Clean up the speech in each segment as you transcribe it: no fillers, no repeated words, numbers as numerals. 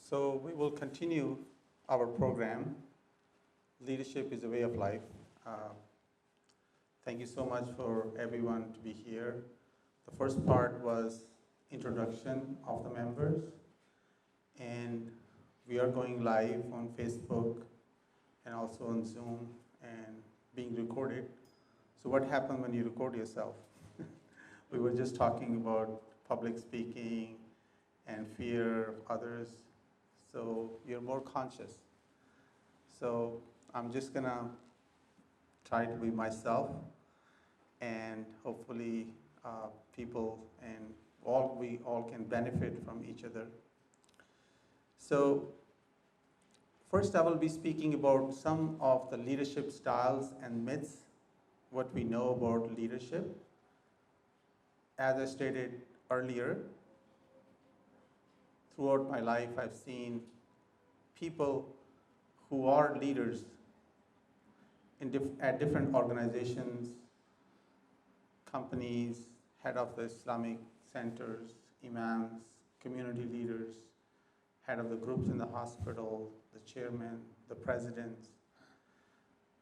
So we will continue our program, Leadership is a Way of Life. Uh, Thank you so much for everyone to be here. The first part was introduction of the members, and we are going live on Facebook and also on Zoom and being recorded. So what happened when you record yourself? We were just talking about public speaking and fear of others, so you're more conscious. So I'm just gonna try to be myself, and hopefully people and we all can benefit from each other. So first I will be speaking about some of the leadership styles and myths, what we know about leadership. As I stated earlier, throughout my life I've seen people who are leaders at different organizations, companies, head of the Islamic centers, imams, community leaders, head of the groups in the hospital, the chairman, the presidents.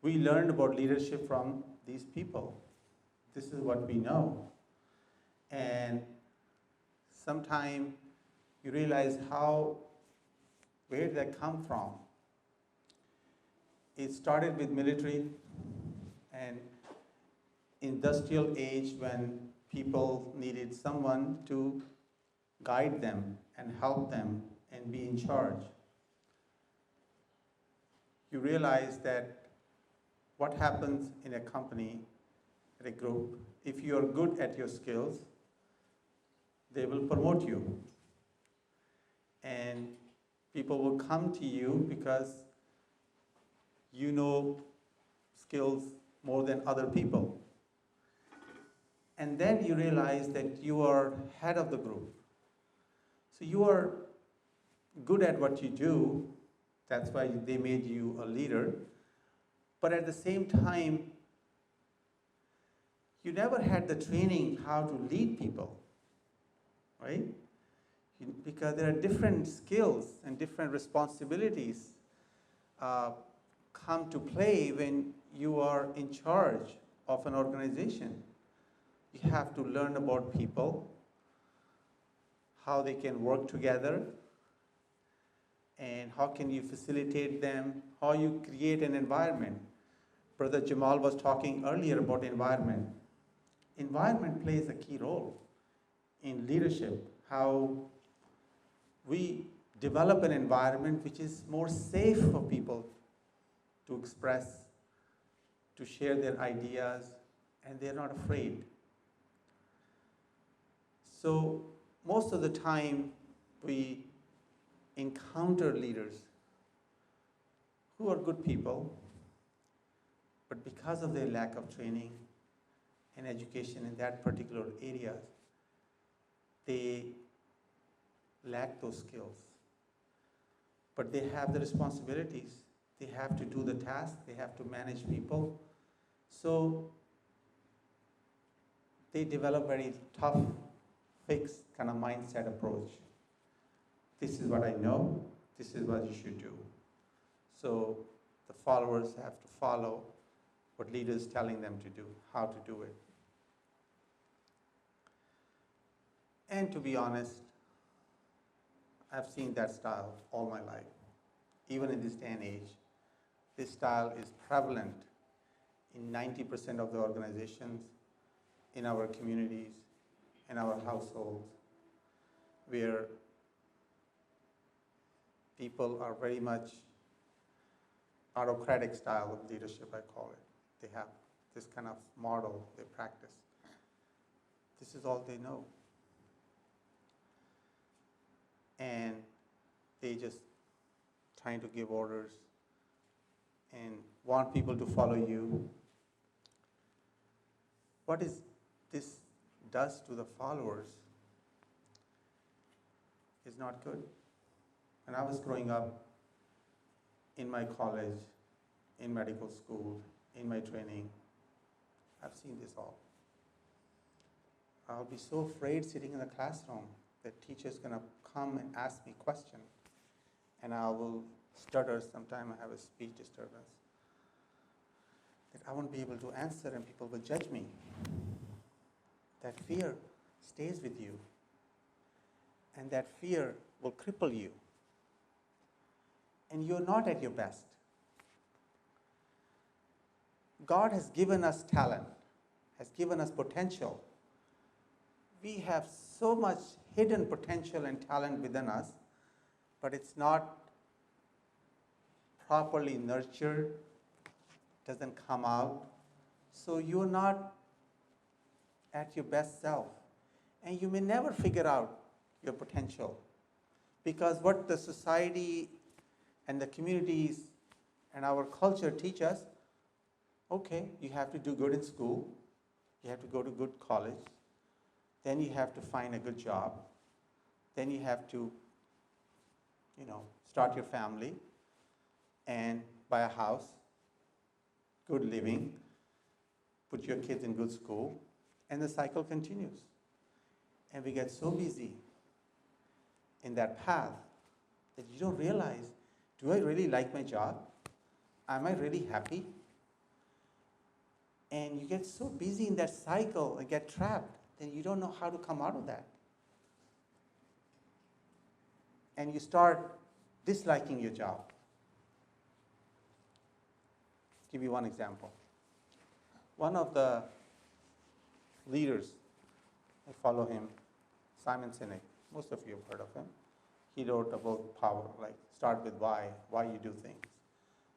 We learned about leadership from these people. This is what we know. And sometimes you realize where did that come from? It started with military and industrial age when people needed someone to guide them and help them and be in charge. You realize that what happens in a company, at a group, if you are good at your skills, they will promote you. And people will come to you because you know skills more than other people. And then you realize that you are head of the group. So you are good at what you do. That's why they made you a leader. But at the same time, you never had the training how to lead people, right? Because there are different skills and different responsibilities come to play when you are in charge of an organization. You have to learn about people, how they can work together, and how can you facilitate them, how you create an environment. Brother Jamal was talking earlier about environment. Environment plays a key role in leadership, how we develop an environment which is more safe for people to express, to share their ideas, and they're not afraid. So most of the time we encounter leaders who are good people, but because of their lack of training and education in that particular area, they lack those skills. But they have the responsibilities. They have to do the task. They have to manage people. So they develop very tough, fixed kind of mindset approach. This is what I know. This is what you should do. So the followers have to follow what leaders telling them to do, how to do it. And to be honest, I've seen that style all my life. Even in this day and age, this style is prevalent in 90% of the organizations, in our communities, in our households, where people are very much autocratic style of leadership, I call it. They have this kind of model they practice. This is all they know. And they just trying to give orders and want people to follow you. What this does to the followers is not good. When I was growing up, in my college, in medical school, in my training, I've seen this all. I'll be so afraid sitting in the classroom that teacher's gonna come and ask me questions. and I will stutter sometime. I have a speech disturbance. That I won't be able to answer and people will judge me. That fear stays with you. And that fear will cripple you. And you're not at your best. God has given us talent, has given us potential. We have so much hidden potential and talent within us, but it's not properly nurtured, doesn't come out. So you're not at your best self. And you may never figure out your potential. Because what the society and the communities and our culture teach us, okay, you have to do good in school, you have to go to good college, then you have to find a good job, then you have to, start your family and buy a house, good living, put your kids in good school, and the cycle continues. And we get so busy in that path that you don't realize, do I really like my job? Am I really happy? And you get so busy in that cycle and get trapped, then you don't know how to come out of that. And you start disliking your job. Give you one example. One of the leaders, I follow him, Simon Sinek. Most of you have heard of him. He wrote about power, like start with why you do things.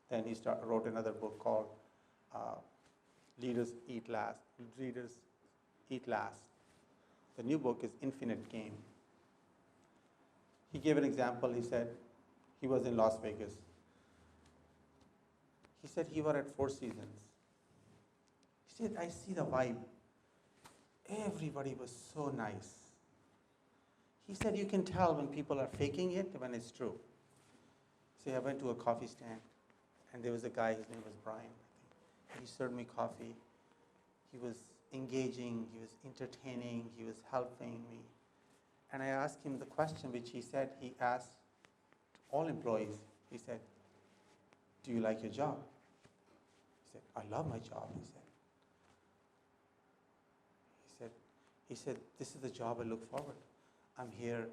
Then he wrote another book called Leaders Eat Last. The new book is Infinite Game. He gave an example. He said he was in Las Vegas. He said he was at Four Seasons. He said, I see the vibe. Everybody was so nice. He said, you can tell when people are faking it, when it's true. See, I went to a coffee stand, and there was a guy, his name was Brian, I think. He served me coffee. He was engaging, he was entertaining, he was helping me. And I asked him the question which he said he asked all employees. He said, do you like your job? He said, I love my job, he said. He said, this is the job I look forward. I'm here.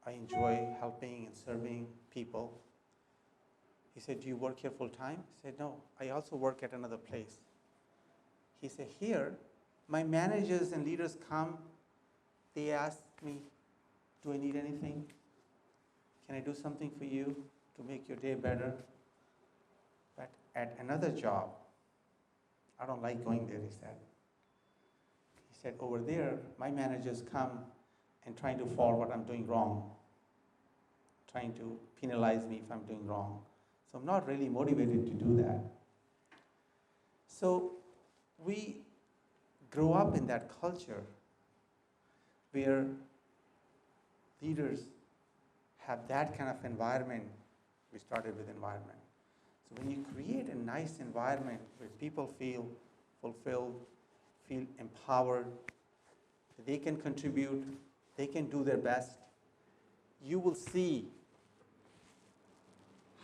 I enjoy helping and serving people. He said, do you work here full time? I said, no, I also work at another place. He said, here, my managers and leaders come, they ask me, do I need anything? Can I do something for you to make your day better? But at another job, I don't like going there, he said. He said, over there, my managers come and trying to fault what I'm doing wrong, trying to penalize me if I'm doing wrong. So I'm not really motivated to do that. So we grow up in that culture where leaders have that kind of environment. We started with environment. So when you create a nice environment where people feel fulfilled, feel empowered, they can contribute, they can do their best, you will see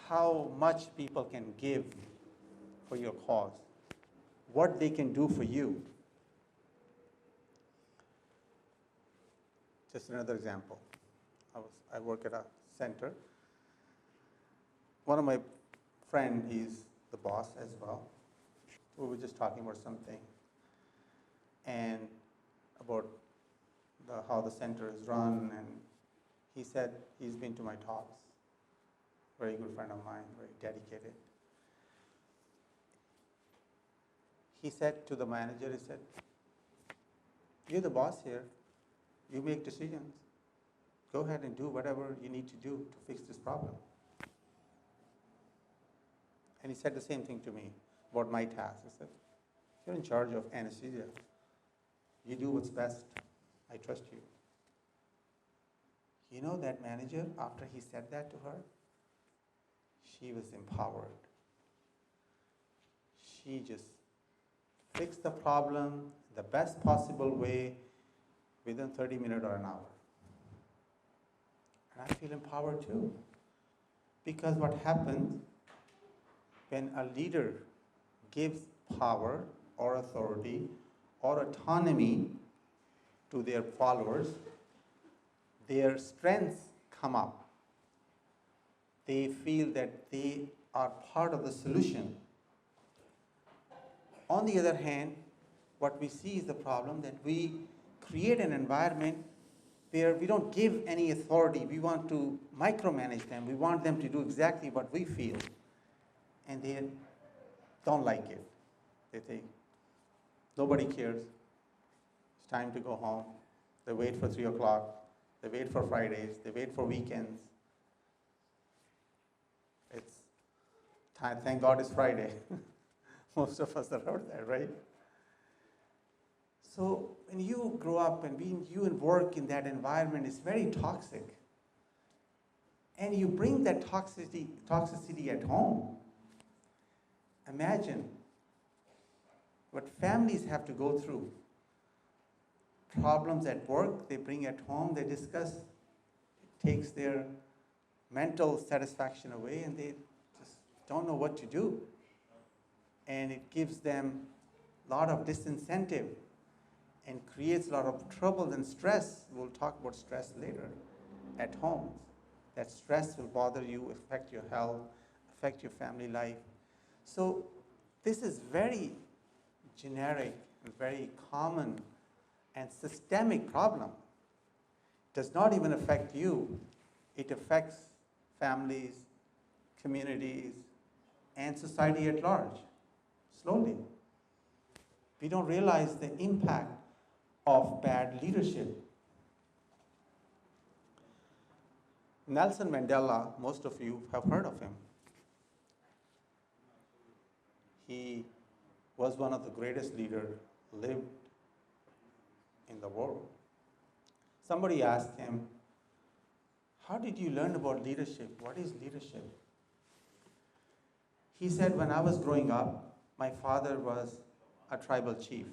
how much people can give for your cause, what they can do for you. Just another example. I work at a center. One of my friend, he's the boss as well. We were just talking about something and about how the center is run, and he said he's been to my talks. Very good friend of mine, very dedicated. He said to the manager, he said, you're the boss here. You make decisions. Go ahead and do whatever you need to do to fix this problem. And he said the same thing to me about my task. He said, you're in charge of anesthesia. You do what's best. I trust you. You know that manager, after he said that to her, she was empowered. She just fixed the problem the best possible way within 30 minutes or an hour. And I feel empowered too. Because what happens when a leader gives power or authority or autonomy to their followers, their strengths come up. They feel that they are part of the solution. On the other hand, what we see is the problem that we create an environment where we don't give any authority. We want to micromanage them. We want them to do exactly what we feel. And they don't like it. They think, nobody cares. It's time to go home. They wait for 3 o'clock. They wait for Fridays. They wait for weekends. It's time, thank God it's Friday. Most of us are out there, right? So when you grow up and you work in that environment, it's very toxic. And you bring that toxicity at home. Imagine what families have to go through. Problems at work, they bring at home, they discuss. It takes their mental satisfaction away, and they just don't know what to do. And it gives them a lot of disincentive and creates a lot of trouble and stress. We'll talk about stress later at home. That stress will bother you, affect your health, affect your family life. So this is very generic and very common and systemic problem. It does not even affect you. It affects families, communities, and society at large, slowly. We don't realize the impact of bad leadership. Nelson Mandela, most of you have heard of him. He was one of the greatest leaders lived in the world. Somebody asked him, how did you learn about leadership? What is leadership? He said, when I was growing up, my father was a tribal chief.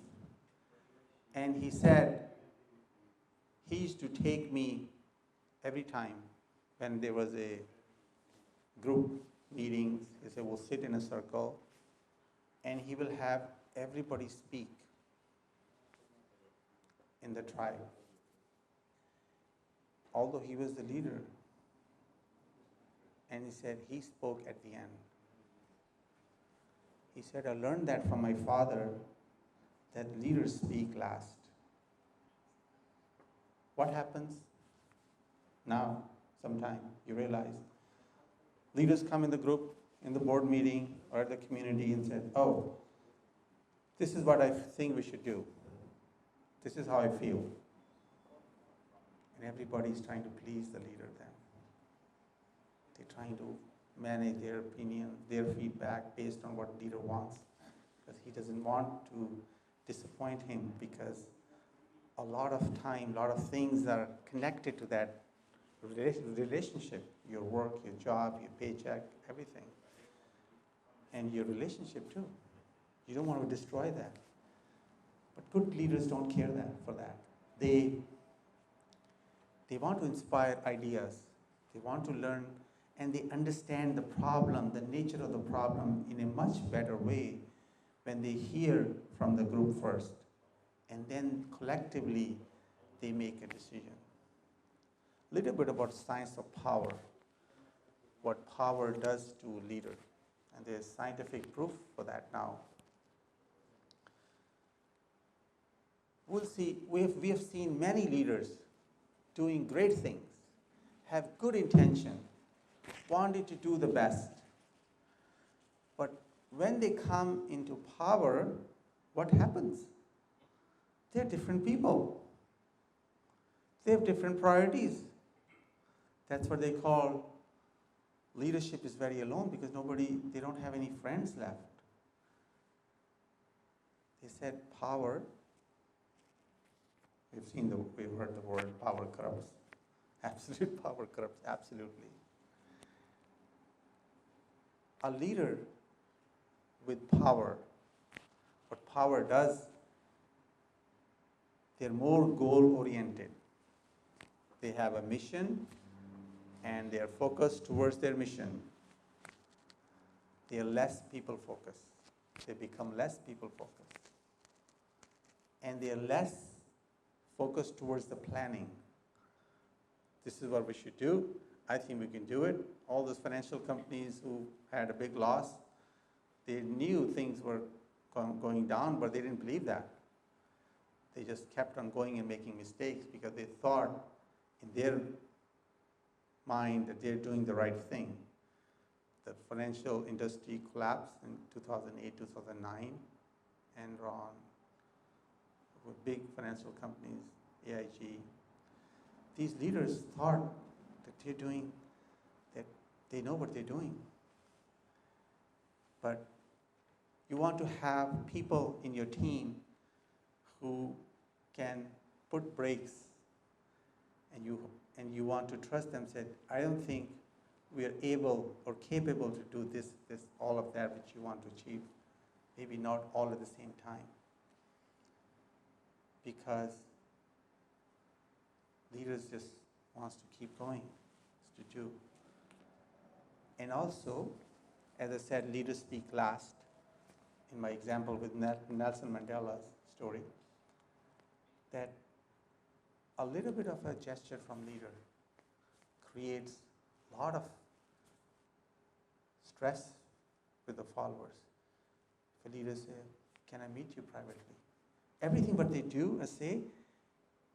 And he said, he used to take me every time when there was a group meetings. He said, we'll sit in a circle, and he will have everybody speak in the tribe. Although he was the leader, and he said he spoke at the end. He said, I learned that from my father, that leaders speak last. What happens now? Sometime you realize leaders come in the group, in the board meeting, or at the community and said, oh, this is what I think we should do. This is how I feel. And everybody's trying to please the leader then. They're trying to manage their opinion, their feedback based on what the leader wants. Because he doesn't want to disappoint him, because a lot of time, a lot of things are connected to that relationship, your work, your job, your paycheck, everything. And your relationship too. You don't want to destroy that. But good leaders don't care for that. They want to inspire ideas. They want to learn, and they understand the problem, the nature of the problem in a much better way when they hear from the group first. And then collectively, they make a decision. A little bit about science of power, what power does to a leader. And there's scientific proof for that now. We'll see, we have seen many leaders doing great things, have good intention, wanted to do the best. But when they come into power, what happens? They're different people. They have different priorities. That's what they call leadership is very alone, because they don't have any friends left. They said power, we've heard the word power corrupts. Absolute power corrupts, absolutely. A leader with power, what power does, they're more goal-oriented. They have a mission, and they are focused towards their mission, they are less people focused. They become less people focused. And they are less focused towards the planning. This is what we should do. I think we can do it. All those financial companies who had a big loss, they knew things were going down, but they didn't believe that. They just kept on going and making mistakes because they thought in their mind that they're doing the right thing. The financial industry collapsed in 2008, 2009, Enron, with big financial companies, AIG. These leaders thought that they know what they're doing. But you want to have people in your team who can put brakes, and you want to trust them, said, I don't think we are able or capable to do this, all of that which you want to achieve. Maybe not all at the same time. Because leaders just wants to keep going, to do. And also, as I said, leaders speak last. In my example with Nelson Mandela's story, that a little bit of a gesture from leader creates a lot of stress with the followers. If a leader says, can I meet you privately? Everything what they do and say,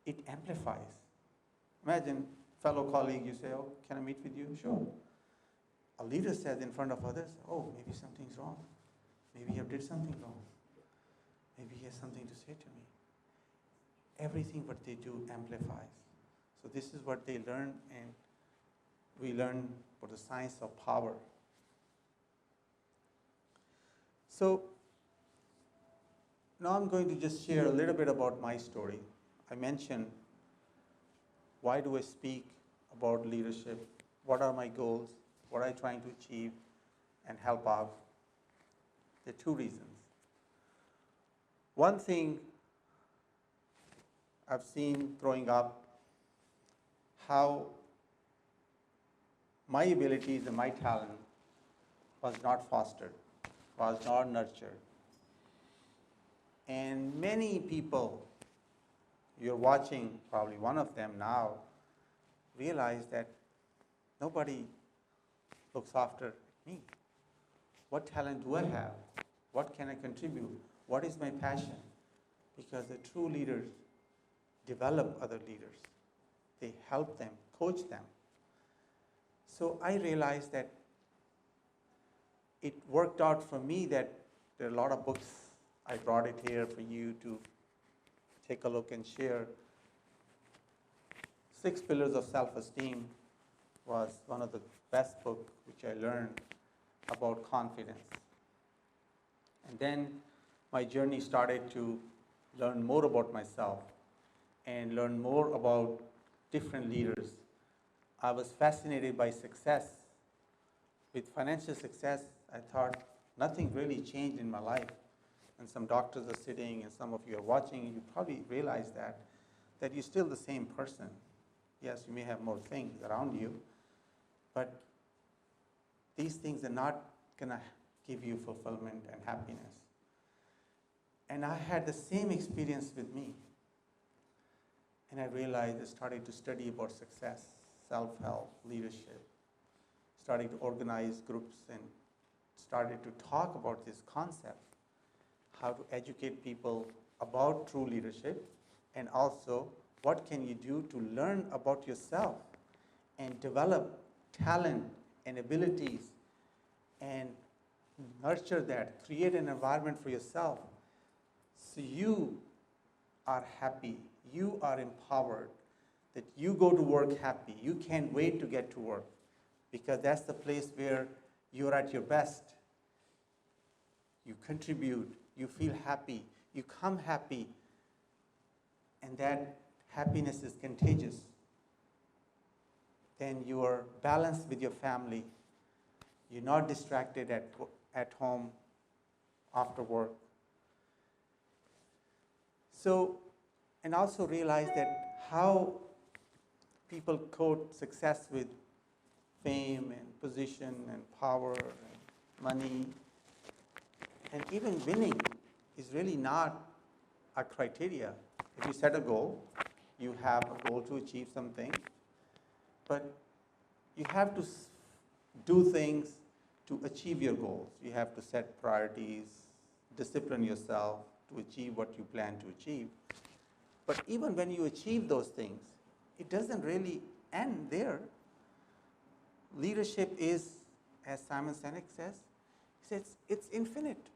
it amplifies. Imagine, fellow colleague, you say, oh, can I meet with you? Sure. A leader says in front of others, oh, maybe something's wrong. Maybe he did something wrong. Maybe he has something to say to me. Everything what they do amplifies. So this is what they learn, and we learn for the science of power. So now I'm going to just share a little bit about my story. I mentioned, why do I speak about leadership? What are my goals? What am I trying to achieve and help out? There are two reasons. One thing I've seen growing up, how my abilities and my talent was not fostered, was not nurtured. And many people, you're watching, probably one of them now, realize that nobody looks after me. What talent do I have? What can I contribute? What is my passion? Because the true leaders develop other leaders. They help them, coach them. So I realized that it worked out for me that there are a lot of books. I brought it here for you to take a look and share. 6 Pillars of Self-Esteem was one of the best books which I learned about confidence. And then my journey started to learn more about myself and learn more about different leaders. I was fascinated by success. With financial success, I thought nothing really changed in my life. And some doctors are sitting and some of you are watching, and you probably realize that you're still the same person. Yes, you may have more things around you, but these things are not going to give you fulfillment and happiness. And I had the same experience with me. And I realized I started to study about success, self-help, leadership, started to organize groups and started to talk about this concept, how to educate people about true leadership, and also what can you do to learn about yourself and develop talent and abilities and nurture that, create an environment for yourself so you are happy, you are empowered, that you go to work happy. You can't wait to get to work because that's the place where you're at your best. You contribute, you feel happy, you come happy, and that happiness is contagious. Then you are balanced with your family. You're not distracted at home after work. So, and also realize that how people quote success with fame and position and power and money. And even winning is really not a criteria. If you set a goal, you have a goal to achieve something, but you have to do things to achieve your goals. You have to set priorities, discipline yourself to achieve what you plan to achieve. But even when you achieve those things, it doesn't really end there. Leadership is, as Simon Sinek says, he says it's infinite.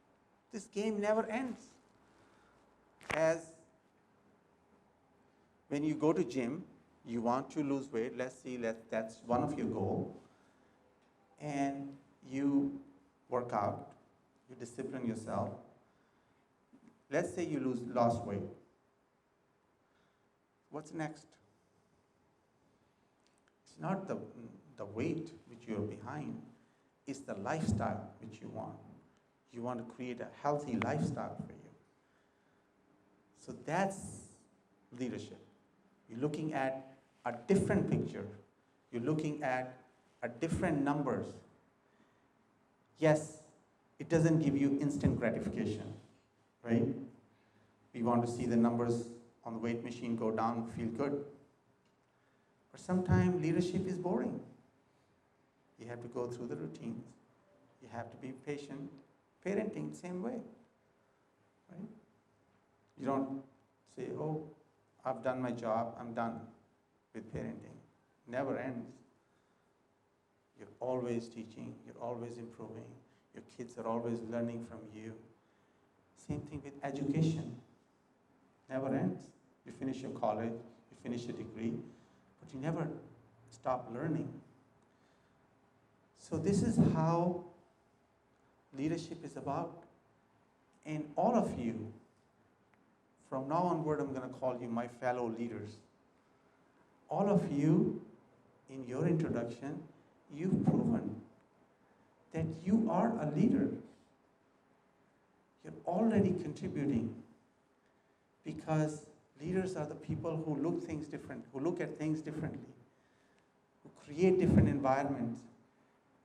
This game never ends. As when you go to gym, you want to lose weight, that's one of your goals, and you work out, you discipline yourself. Let's say you lost weight. What's next? It's not the weight which you're behind, it's the lifestyle which you want. You want to create a healthy lifestyle for you. So that's leadership. You're looking at a different picture. You're looking at a different numbers. Yes, it doesn't give you instant gratification, right? We want to see the numbers on the weight machine go down, feel good. But sometimes leadership is boring. You have to go through the routines. You have to be patient. Parenting, same way, right? You don't say, oh, I've done my job, I'm done with parenting. Never ends. You're always teaching, you're always improving. Your kids are always learning from you. Same thing with education. Never ends. You finish your college, you finish your degree, but you never stop learning. So this is how leadership is about. And all of you, from now onward, I'm going to call you my fellow leaders. All of you, in your introduction, you've proven that you are a leader. You're already contributing, because leaders are the people who look at things differently, who create different environments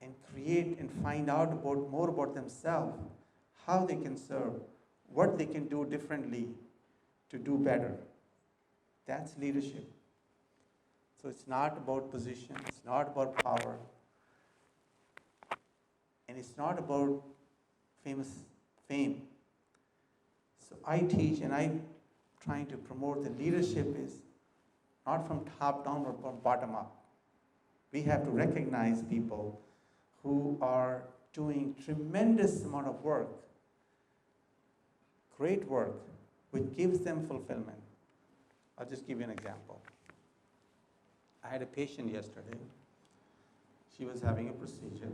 and create and find out more about themselves, how they can serve, what they can do differently to do better. That's leadership. So it's not about position, it's not about power, and it's not about fame. So I teach and I'm trying to promote that leadership is not from top down or from bottom up. We have to recognize people who are doing tremendous amount of work, great work, which gives them fulfillment. I'll just give you an example. I had a patient yesterday. She was having a procedure.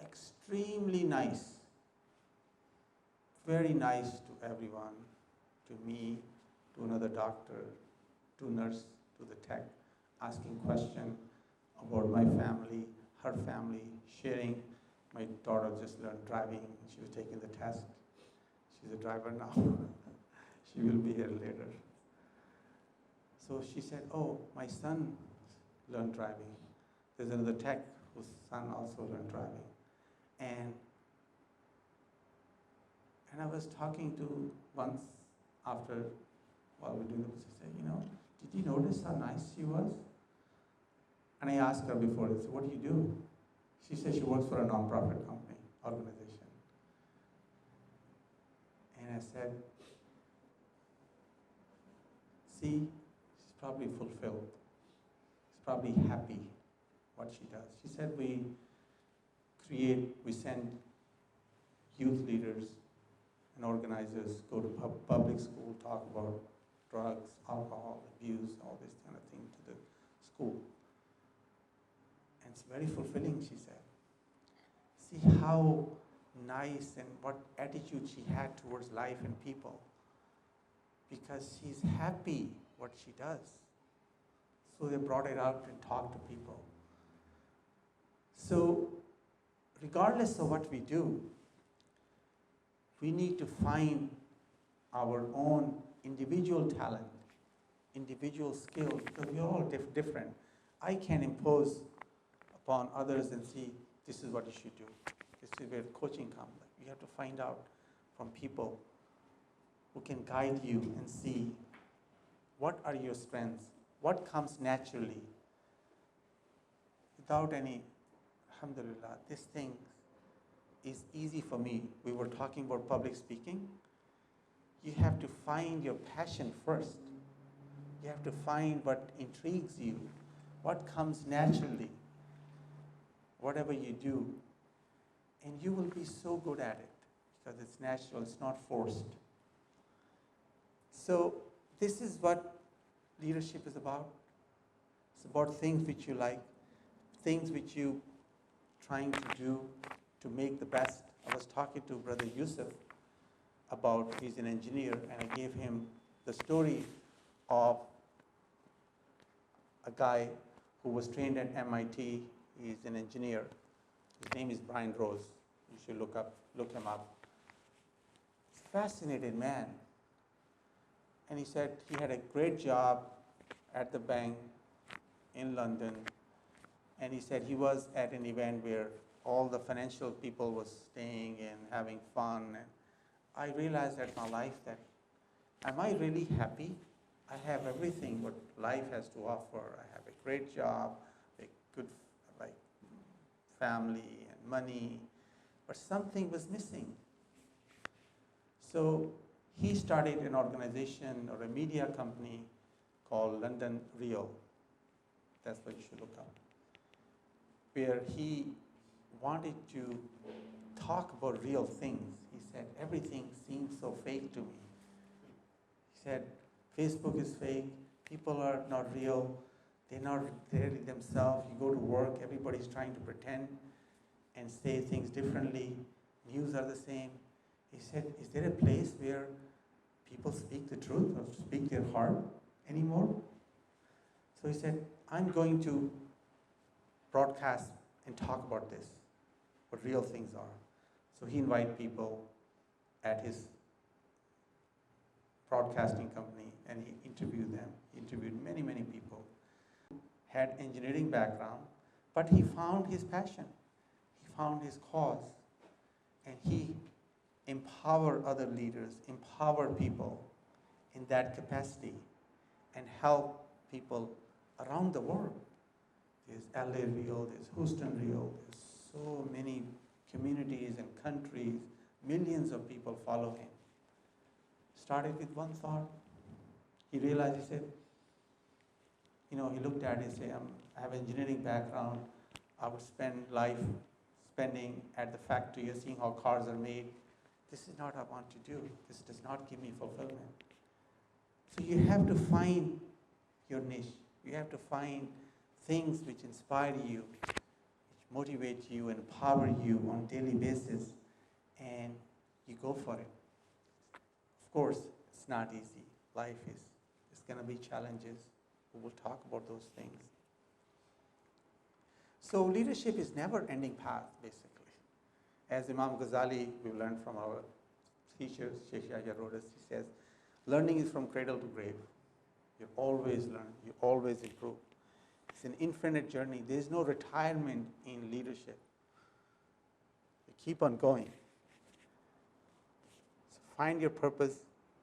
Extremely nice. Very nice to everyone, to me, to another doctor, to nurse, to the tech, asking questions about my family, her family, sharing. My daughter just learned driving. She was taking the test. She's a driver now. She will be here later. So she said, oh, my son learned driving. There's another tech whose son also learned driving. And I was talking to once after, while we're doing the procedure, said, did you notice how nice she was? And I asked her before, I said, what do you do? She said she works for a nonprofit organization. And I said, see, she's probably fulfilled. She's probably happy what she does. She said we send youth leaders and organizers, go to public school, talk about drugs, alcohol, abuse, all this kind of thing to the school. And it's very fulfilling, she said. See how nice and what attitude she had towards life and people. Because she's happy what she does. So they brought it out and talked to people. So regardless of what we do, we need to find our own individual talent, individual skills, because we're all different. I can't impose a upon others and see this is what you should do. This is where coaching comes. You have to find out from people who can guide you and see what are your strengths, what comes naturally, without any, alhamdulillah, this thing is easy for me. We were talking about public speaking. You have to find your passion first. You have to find what intrigues you, what comes naturally, whatever you do, and you will be so good at it because it's natural, it's not forced. So this is what leadership is about. It's about things which you like, things which you trying to do to make the best. I was talking to Brother Yusuf about, he's an engineer, and I gave him the story of a guy who was trained at MIT. He's an engineer. His name is Brian Rose. You should look him up. He's a fascinated man. And he said he had a great job at the bank in London. And he said he was at an event where all the financial people was staying and having fun. And I realized at my life that, am I really happy? I have everything what life has to offer. I have a great job, a good family and money, but something was missing. So he started an organization or a media company called London Real. That's what you should look up. Where he wanted to talk about real things. He said, everything seems so fake to me. He said, Facebook is fake, people are not real, they're not really themselves. You go to work, everybody's trying to pretend and say things differently. News are the same. He said, is there a place where people speak the truth or speak their heart anymore? So he said, I'm going to broadcast and talk about this, what real things are. So he invited people at his broadcasting company and he interviewed them. He interviewed many, many people. Had engineering background, but he found his passion. He found his cause. And he empowered other leaders, empowered people in that capacity and help people around the world. There's LA Real, there's Houston Real, there's so many communities and countries, millions of people follow him. Started with one thought. He realized, he said, he looked at it and said, I have an engineering background. I would spend life spending at the factory and seeing how cars are made. This is not what I want to do. This does not give me fulfillment. So you have to find your niche. You have to find things which inspire you, which motivate you, empower you on a daily basis, and you go for it. Of course, it's not easy. Life is going to be challenges. We will talk about those things. So leadership is never-ending path, basically. As Imam Ghazali, we learned from our teachers, Sheikh Yahya wrote us, he says, learning is from cradle to grave. You always learn, you always improve. It's an infinite journey. There is no retirement in leadership. You keep on going. So find your purpose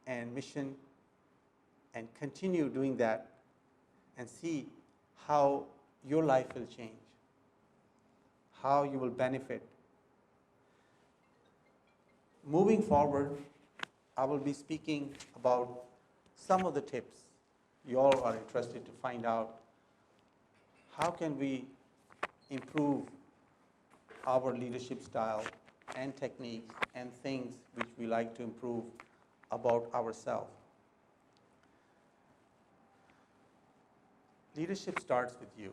and mission and continue doing that and see how your life will change, how you will benefit. Moving forward, I will be speaking about some of the tips you all are interested to find out. How can we improve our leadership style and techniques and things which we like to improve about ourselves? Leadership starts with you.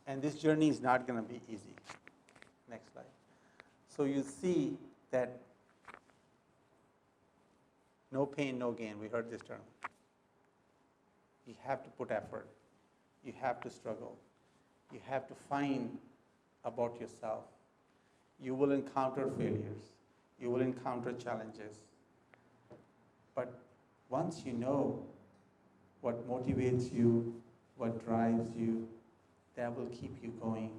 And this journey is not going to be easy. Next slide. So you see that no pain, no gain. We heard this term. You have to put effort. You have to struggle. You have to find about yourself. You will encounter failures. You will encounter challenges. But once you know what motivates you, what drives you, that will keep you going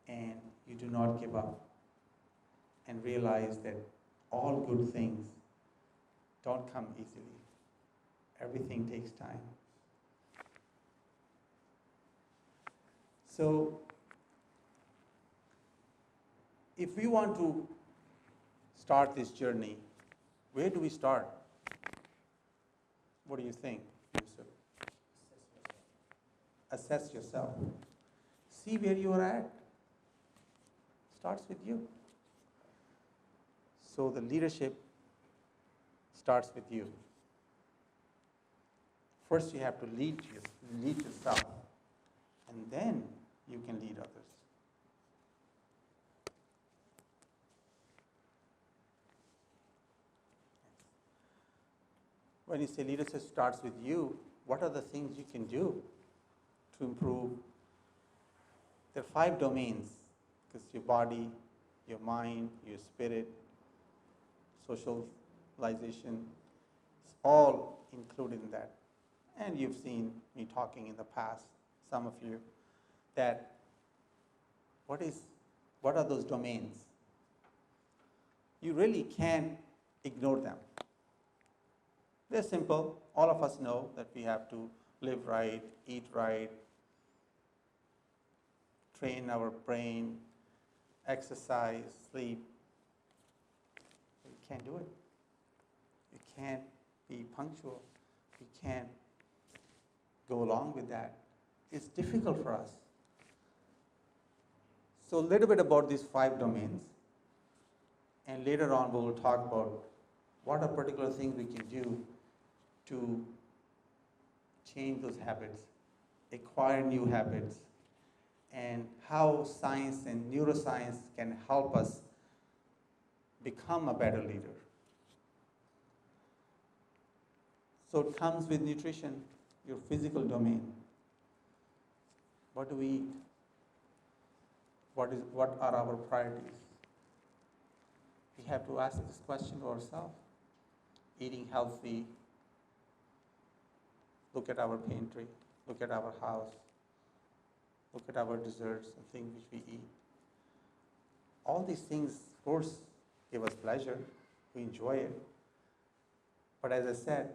and you do not give up and realize that all good things don't come easily. Everything takes time. So, if we want to start this journey, where do we start? What do you think, Yusuf? Assess yourself. See where you are at. Starts with you. So the leadership starts with you. First, you have to lead yourself, and then you can lead others. When you say leadership starts with you, what are the things you can do to improve? There are 5 domains, because your body, your mind, your spirit, socialization, it's all included in that. And you've seen me talking in the past, some of you, that what are those domains? You really can't ignore them. They're simple. All of us know that we have to live right, eat right, train our brain, exercise, sleep. You can't do it. You can't be punctual. You can't go along with that. It's difficult for us. So a little bit about these 5 domains. And later on, we will talk about what are particular things we can do to change those habits, acquire new habits, and how science and neuroscience can help us become a better leader. So it comes with nutrition, your physical domain. What do we eat? What are our priorities? We have to ask this question to ourselves. Eating healthy, look at our pantry, look at our house, look at our desserts and things which we eat. All these things, of course, give us pleasure. We enjoy it. But as I said,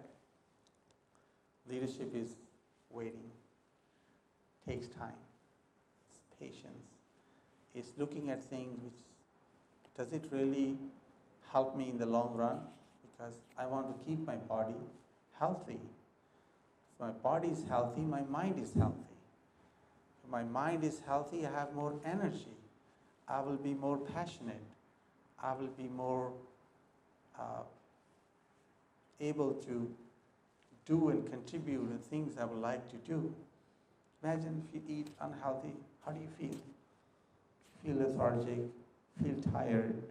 leadership is waiting, takes time, it's patience, it's looking at things which, does it really help me in the long run? Because I want to keep my body healthy. If my body is healthy, my mind is healthy. If my mind is healthy, I have more energy. I will be more passionate. I will be more able to do and contribute the things I would like to do. Imagine if you eat unhealthy, how do you feel? Feel lethargic, feel tired,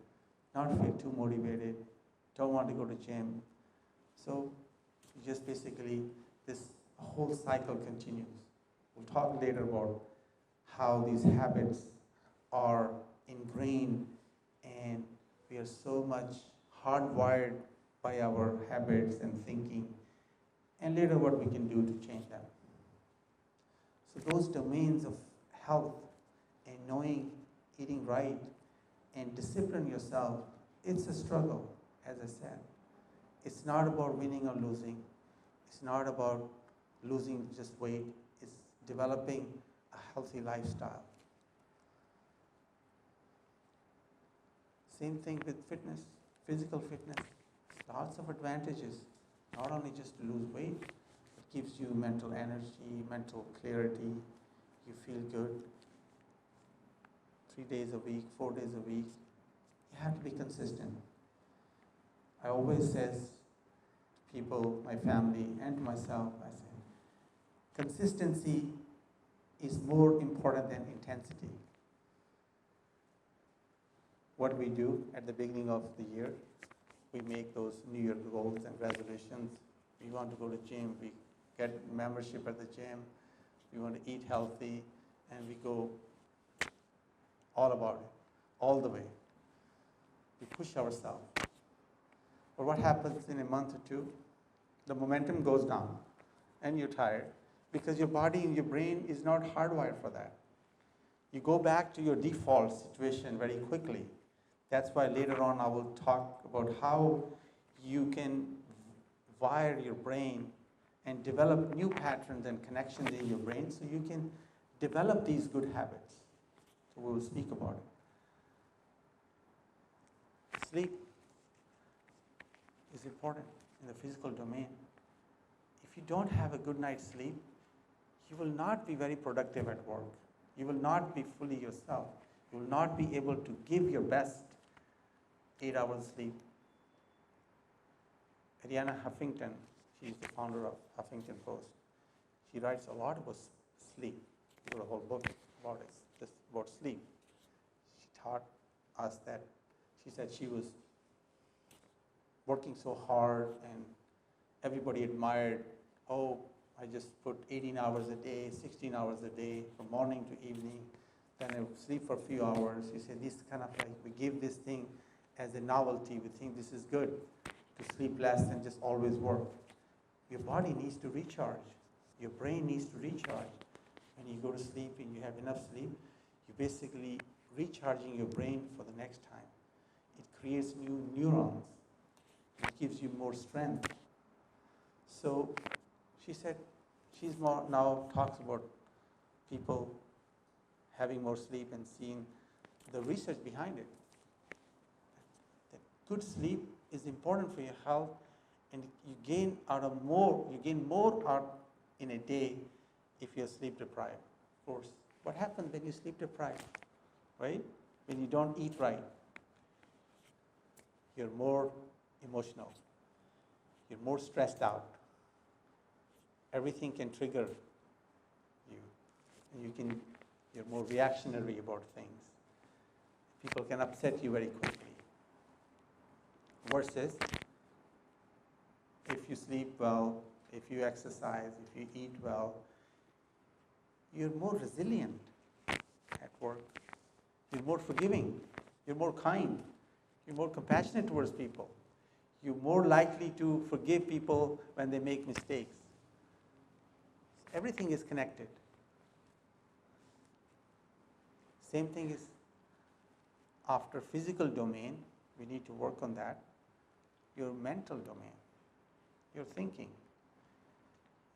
not feel too motivated, don't want to go to gym. So just basically this whole cycle continues. We'll talk later about how these habits are ingrained and we are so much hardwired by our habits and thinking, and later what we can do to change them. So those domains of health and knowing, eating right, and discipline yourself, it's a struggle, as I said. It's not about winning or losing. It's not about losing just weight. It's developing a healthy lifestyle. Same thing with fitness, physical fitness. Lots of advantages, not only just to lose weight, it gives you mental energy, mental clarity, you feel good. 3 days a week, 4 days a week, you have to be consistent. I always say to people, my family, and to myself, I say, consistency is more important than intensity. What we do at the beginning of the year, we make those New Year goals and resolutions. We want to go to gym, we get membership at the gym, we want to eat healthy, and we go all about it, all the way. We push ourselves. But what happens in a month or two? The momentum goes down, and you're tired. because your body and your brain is not hardwired for that. You go back to your default situation very quickly. That's why later on I will talk about how you can wire your brain and develop new patterns and connections in your brain so you can develop these good habits. So we will speak about it. Sleep is important in the physical domain. If you don't have a good night's sleep, you will not be very productive at work. You will not be fully yourself. You will not be able to give your best 8 hours sleep. Ariana Huffington, she's the founder of Huffington Post. She writes a lot about sleep. She wrote a whole book about it, just about sleep. She taught us that, she said she was working so hard and everybody admired, oh, I just put 18 hours a day, 16 hours a day, from morning to evening. Then I would sleep for a few hours. She said, this kind of like, we give this thing as a novelty. We think this is good to sleep less and just always work. Your body needs to recharge. Your brain needs to recharge. When you go to sleep and you have enough sleep, you're basically recharging your brain for the next time. It creates new neurons. It gives you more strength. So she said she's more now talks about people having more sleep and seeing the research behind it. That good sleep is important for your health, and you gain more out in a day if you're sleep deprived. Of course, what happens when you sleep deprived, right? When you don't eat right, you're more emotional. You're more stressed out. Everything can trigger you, and you're more reactionary about things. People can upset you very quickly. Versus, if you sleep well, if you exercise, if you eat well, you're more resilient at work. You're more forgiving. You're more kind. You're more compassionate towards people. You're more likely to forgive people when they make mistakes. Everything is connected. Same thing is after physical domain, we need to work on that. Your mental domain, your thinking,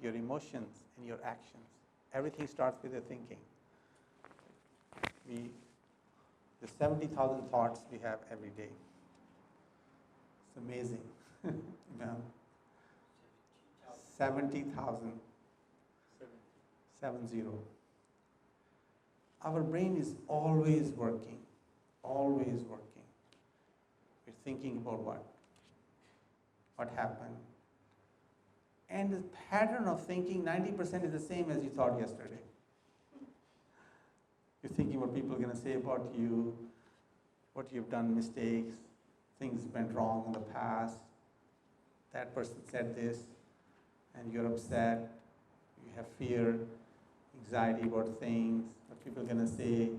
your emotions, and your actions. Everything starts with your thinking. The 70,000 thoughts we have every day. It's amazing. 70,000. 70. Our brain is always working, always working. We're thinking about what happened. And the pattern of thinking, 90% is the same as you thought yesterday. You're thinking what people are going to say about you, what you've done mistakes, things went wrong in the past, that person said this, and you're upset, you have fear, anxiety about things, what people are going to say,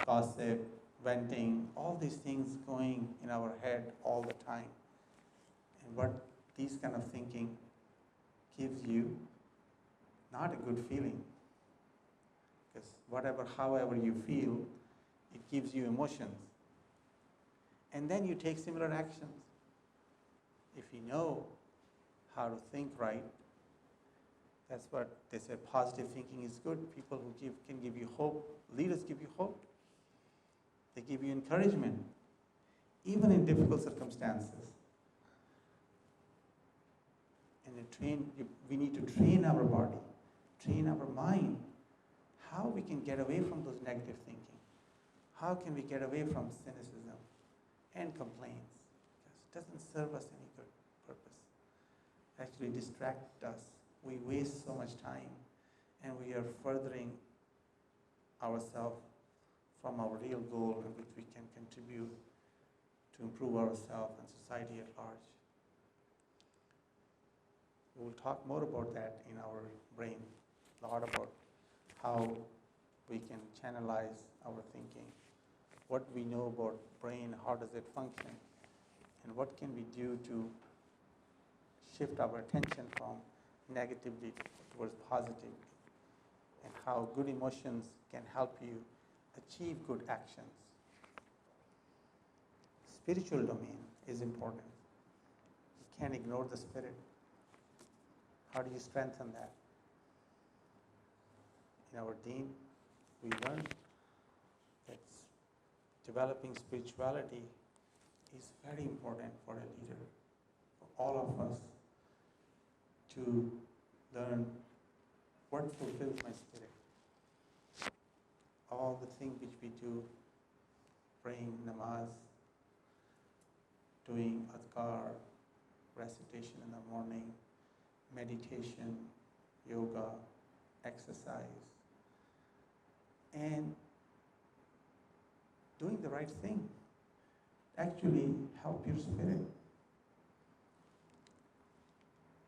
gossip, venting, all these things going in our head all the time. And what these kind of thinking gives you, not a good feeling. Because however you feel, it gives you emotions. And then you take similar actions. If you know how to think right, that's what they say, positive thinking is good. People who can give you hope, leaders give you hope. They give you encouragement, even in difficult circumstances. And we need to train our body, train our mind, how we can get away from those negative thinking. How can we get away from cynicism and complaints? Because it doesn't serve us any good purpose. It actually distracts us. We waste so much time, and we are furthering ourselves from our real goal in which we can contribute to improve ourselves and society at large. We will talk more about that in our brain, a lot about how we can channelize our thinking, what we know about brain, how does it function, and what can we do to shift our attention from negativity towards positivity. and how good emotions can help you achieve good actions. Spiritual domain is important. You can't ignore the spirit. How do you strengthen that? In our deen, we learn that developing spirituality is very important for a leader, for all of us to learn what fulfills my spirit. All the things which we do, praying namaz, doing adhkar, recitation in the morning, meditation, yoga, exercise, and doing the right thing actually help your spirit.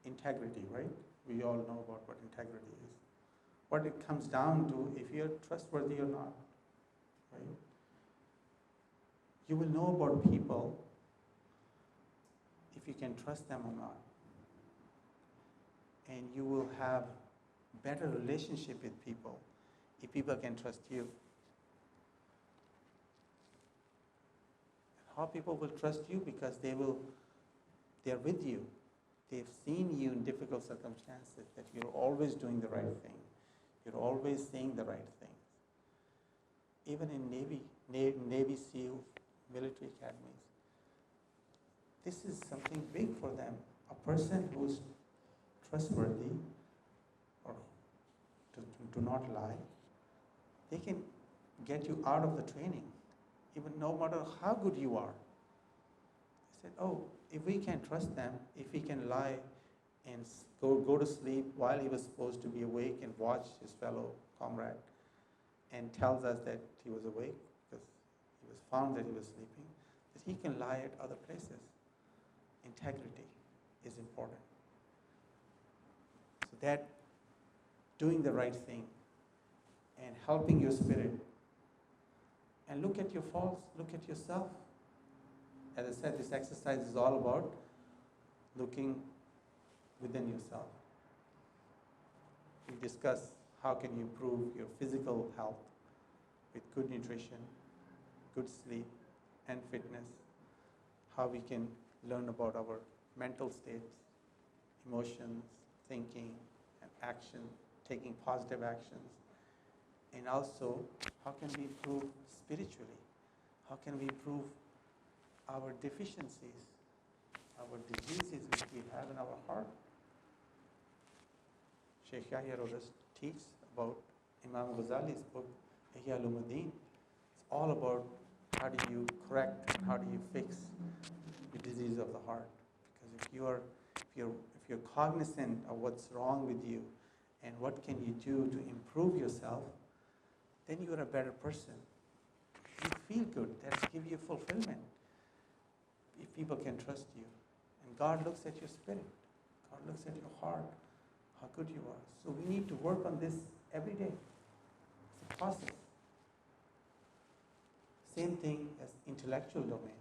Integrity, right? We all know about what integrity is. What it comes down to, if you're trustworthy or not, right? You will know about people if you can trust them or not. And you will have better relationship with people if people can trust you. How people will trust you? Because they're with you. They've seen you in difficult circumstances, that you're always doing the right thing. You're always saying the right things. Even in Navy SEAL military academies, this is something big for them. A person who's trustworthy or to not lie, they can get you out of the training, even no matter how good you are. They said, oh, if we can trust them, if he can lie and go to sleep while he was supposed to be awake and watch his fellow comrade and tells us that he was awake because he was found that he was sleeping, that he can lie at other places. Integrity is important. So that doing the right thing and helping your spirit, and look at your faults, look at yourself. As I said, this exercise is all about looking within yourself. We discuss how can you improve your physical health with good nutrition, good sleep, and fitness. How we can learn about our mental states, emotions, thinking, and action, taking positive actions. And also, how can we improve spiritually? How can we improve our deficiencies, our diseases which we have in our heart? Sheikh Yahya Rodus teaches about Imam Ghazali's book, Ihya Ulumuddin. It's all about how do you correct, how do you fix the disease of the heart. Because if you're cognizant of what's wrong with you and what can you do to improve yourself, then you're a better person. You feel good. That gives you fulfillment. If people can trust you. And God looks at your spirit. God looks at your heart, how good you are. So we need to work on this every day. It's a process. Same thing as intellectual domain.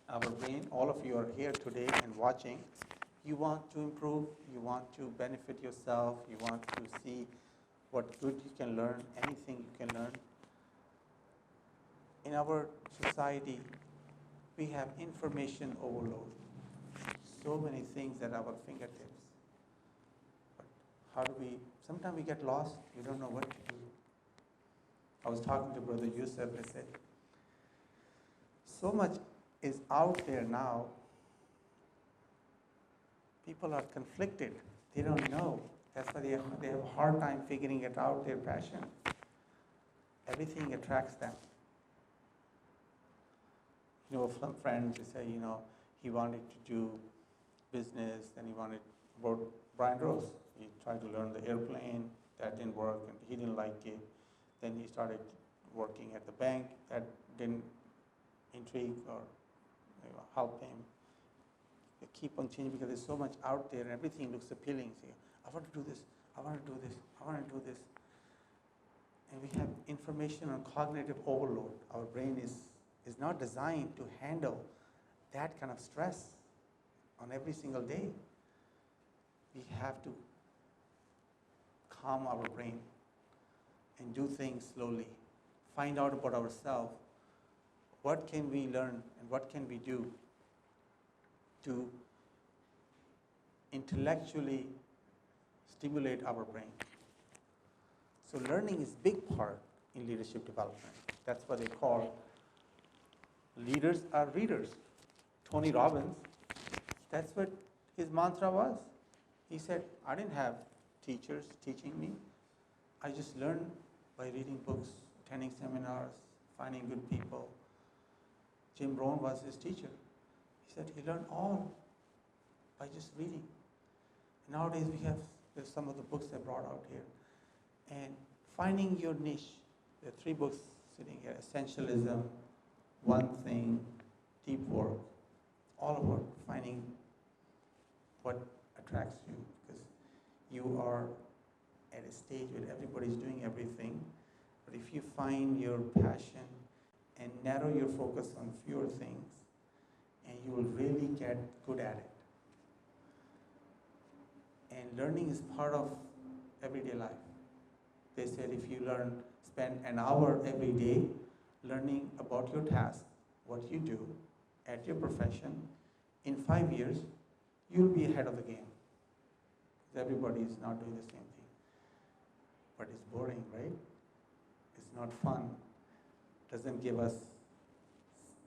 Our brain, all of you are here today and watching. You want to improve, you want to benefit yourself, you want to see what good you can learn, anything you can learn. In our society, we have information overload. So many things at our fingertips. But how do we, sometimes we get lost, we don't know what to do. I was talking to Brother Yusuf, I said, so much is out there now. People are conflicted. They don't know. That's why they have a hard time figuring it out, their passion. Everything attracts them. You know, some friends, they say, he wanted to do business, and he wanted, about Brian Rose. He tried to learn the airplane, that didn't work, and he didn't like it. Then he started working at the bank, that didn't intrigue or help him. They keep on changing because there's so much out there and everything looks appealing. So, I want to do this, I want to do this, I want to do this. And we have information on cognitive overload. Our brain is not designed to handle that kind of stress on every single day. We have to calm our brain and do things slowly, find out about ourselves, what can we learn and what can we do to intellectually stimulate our brain. So learning is a big part in leadership development. That's what they call leaders are readers. Tony Robbins, that's what his mantra was. He said, I didn't have teachers teaching me. I just learned by reading books, attending seminars, finding good people. Jim Rohn was his teacher. He said he learned all by just reading. Nowadays there's some of the books I brought out here. And finding your niche. There are 3 books sitting here: Essentialism, One Thing, Deep Work. All about finding what attracts you, because you are at a stage where everybody's doing everything. But if you find your passion and narrow your focus on fewer things, and you will really get good at it. And learning is part of everyday life. They said if you spend an hour every day learning about your task, what you do at your profession, in 5 years, you'll be ahead of the game. Because everybody is not doing the same thing. But it's boring, right? It's not fun. Doesn't give us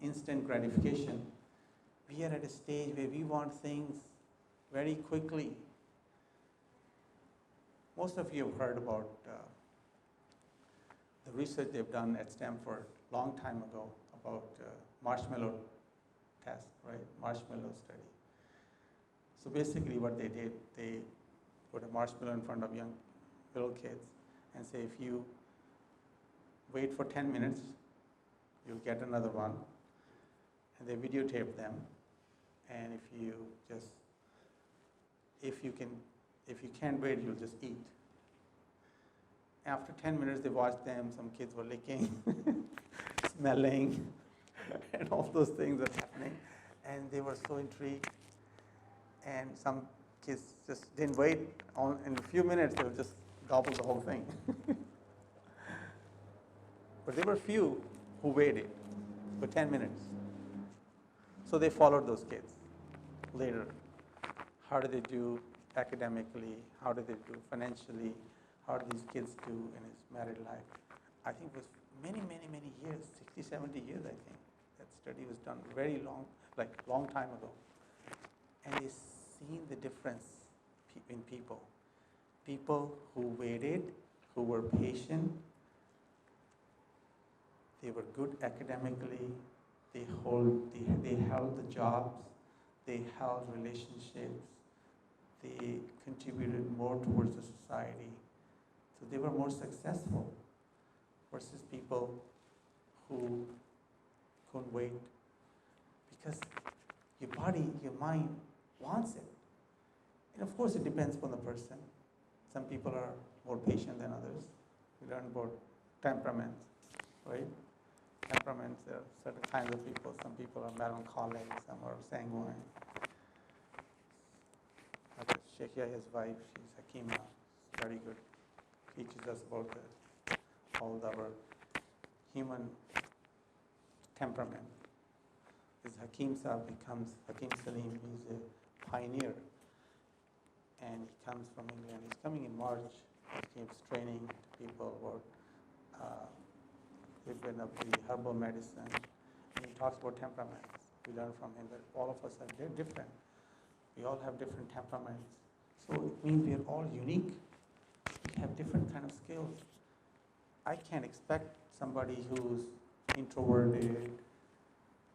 instant gratification. We are at a stage where we want things very quickly. Most of you have heard about the research they've done at Stanford a long time ago about marshmallow test, right? Marshmallow study. So basically what they did, they put a marshmallow in front of young little kids and say, if you wait for 10 minutes, you'll get another one. And they videotape them. And if you can't wait, you'll just eat. After 10 minutes, they watched them. Some kids were licking, smelling, and all those things were happening. And they were so intrigued. And some kids just didn't wait. In a few minutes, they would just gobble the whole thing. But there were few who waited for 10 minutes. So they followed those kids later. How do they do academically? How do they do financially? How do these kids do in his married life? I think it was many, many, many years, 60, 70 years, I think. That study was done very long, like long time ago. And they seen the difference in people. People who waited, who were patient, they were good academically, they held the jobs, they held relationships, they contributed more towards the society. So they were more successful versus people who couldn't wait. Because your body, your mind wants it. And of course it depends upon the person. Some people are more patient than others. We learn about temperaments, right? Temperaments, there are certain kinds of people. Some people are melancholic, some are sanguine. Sheikha, his wife, she's Hakima, very good. Teaches us about all our human temperament. This Hakim Saab becomes Hakim Salim. He's a pioneer, and he comes from England. He's coming in March. He gives training to people about treatment of the herbal medicine. And he talks about temperaments. We learn from him that all of us are different. We all have different temperaments. So it means we are all unique. We have different kind of skills. I can't expect somebody who's introverted,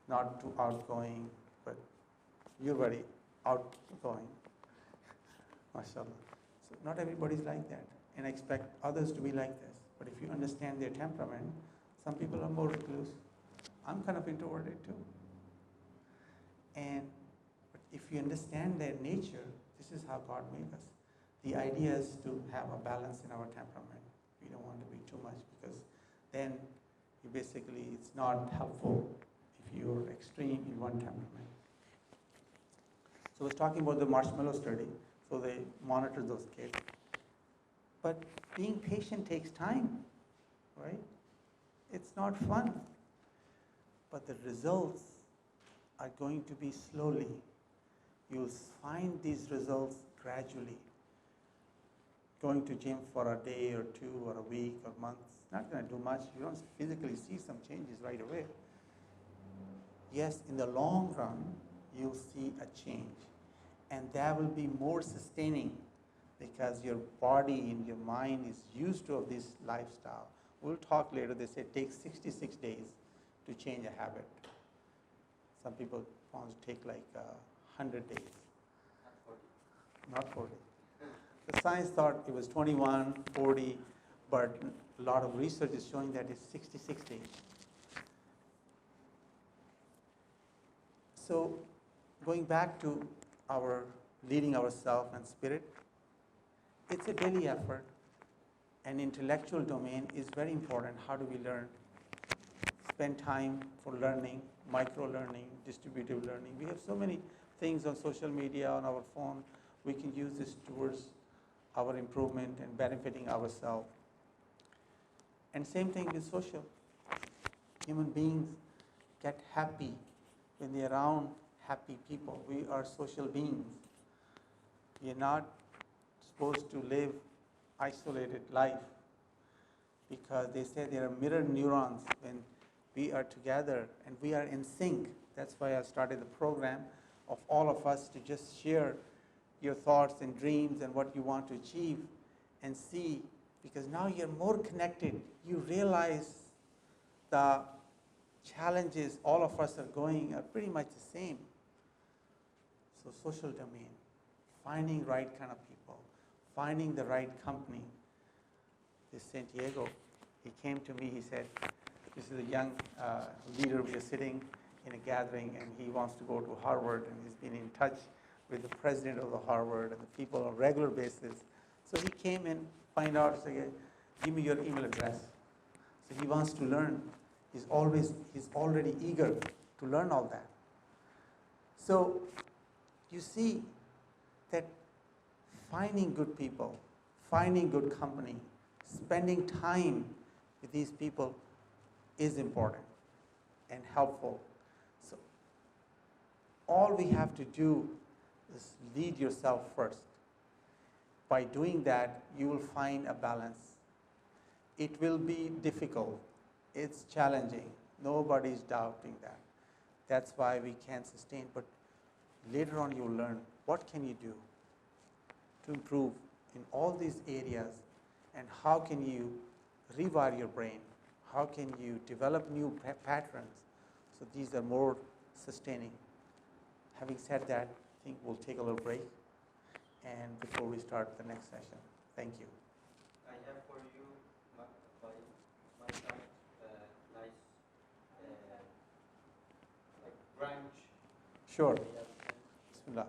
not too outgoing, but you're very outgoing. MashaAllah. So not everybody's like that. And I expect others to be like this. But if you understand their temperament, some people are more recluse. I'm kind of introverted too. But if you understand their nature, this is how God made us. The idea is to have a balance in our temperament. We don't want to be too much, because then it's not helpful if you're extreme in one temperament. So I was talking about the Marshmallow Study. So they monitored those kids. But being patient takes time, right? It's not fun. But the results are going to be slowly. You'll find these results gradually. Going to gym for a day or two or a week or months, not going to do much. You don't physically see some changes right away. Yes, in the long run, you'll see a change. And that will be more sustaining because your body and your mind is used to this lifestyle. We'll talk later. They say it takes 66 days to change a habit. Some people want to take like 100 days. Not 40. The science thought it was 21, 40, but a lot of research is showing that it's 66 days. So going back to our leading ourselves and spirit, it's a daily effort. And intellectual domain is very important. How do we learn? Spend time for learning, micro-learning, distributive learning. We have so many things on social media, on our phone. We can use this towards our improvement and benefiting ourselves. And same thing with social. Human beings get happy when they're around happy people. We are social beings. We are not supposed to live isolated life because they say there are mirror neurons when we are together and we are in sync. That's why I started the program of all of us to just share your thoughts and dreams and what you want to achieve and see, because now you're more connected. You realize the challenges all of us are going are pretty much the same. So social domain, finding right kind of people, finding the right company. This Santiago, he came to me, he said, this is a young leader, we are sitting in a gathering and he wants to go to Harvard and he's been in touch with the president of the Harvard and the people on a regular basis. So he came and find out, said, give me your email address. So he wants to learn. He's already eager to learn all that. So you see that finding good people, finding good company, spending time with these people is important and helpful. So all we have to do is lead yourself first. By doing that, you will find a balance. It will be difficult. It's challenging. Nobody's doubting that. That's why we can't sustain. But later on, you'll learn what can you do to improve in all these areas, and how can you rewire your brain? How can you develop new patterns so these are more sustaining? Having said that, I think we'll take a little break and before we start the next session. Thank you. I have for you my side, nice like branch. Sure. Bismillah.